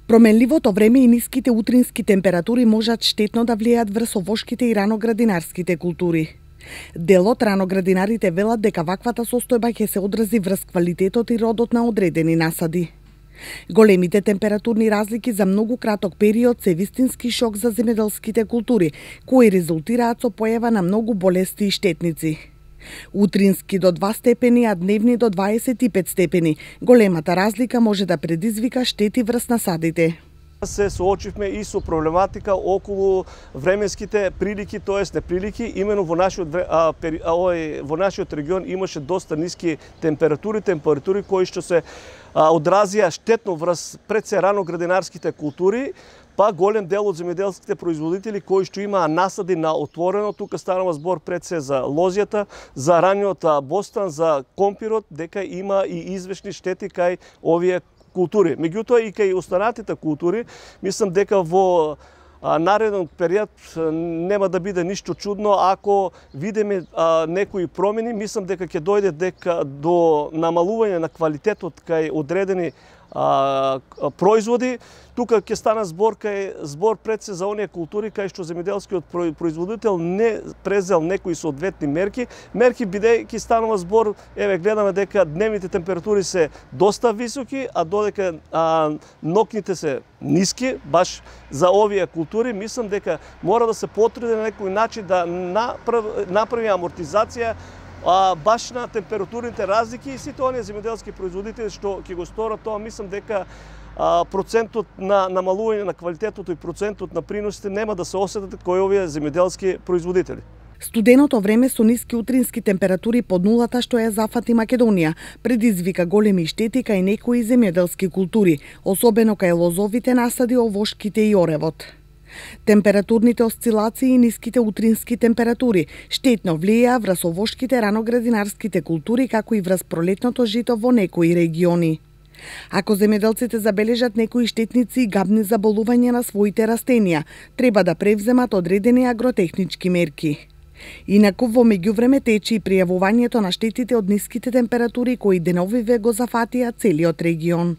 Променливото време и ниските утрински температури можат штетно да влијаат врз овошките и раноградинарските култури. Дел од раноградинарите велат дека ваквата состојба ќе се одрази врз квалитетот и родот на одредени насади. Големите температурни разлики за многу краток период се вистински шок за земјоделските култури, кои резултираат со појава на многу болести и штетници. Утрински до 2 степени, а дневни до 25 степени. Големата разлика може да предизвика штети врз насадите. Се соочивме и со проблематика околу временските прилики, тоест неприлики. Имено во нашиот регион имаше доста ниски температури кои што се одразија штетно врз пред се раноградинарските култури, па голем дел од земјоделските производители кои што имаа насади на отворено, тука станува збор пред се за лозјата, за раниот бостан, за компирот, дека има и извешни штети кај овие култури. Меѓутоа и кај останатите култури, мислам дека во нареден период нема да биде ништо чудно ако видиме некои промени. Мислам дека ќе дојде до намалување на квалитетот кај одредени производи. Тука ќе стана збор пред се за оние култури кај што земјоделскиот производител не презел некои соодветни мерки бидејќи станува збор, гледаме дека дневните температури се доста високи, а додека нокните се ниски, баш за овие култури, мислам дека мора да се потруди на некој начин да направи амортизација баш на температурните разлики и сите оние земјоделски производители што ќе го сторат тоа. Мислам дека процентот на намалување на квалитетот и процентот на приносите нема да се осетат кои овие земјоделски производители. Студеното време со ниски утрински температури под нулата што ја зафати Македонија предизвика големи штети кај некои земјоделски култури, особено кај лозовите насади, овошките и оревот. Температурните осцилации и ниските утрински температури штетно влијаа врз овошките раноградинарските култури, како и врз пролетното жито во некои региони. Ако земјоделците забележат некои штетници и габни заболувања на своите растенија, треба да превземат одредени агротехнички мерки. Инаку во меѓувреме тече и пријавувањето на штетите од ниските температури кои деновиве го зафатија целиот регион.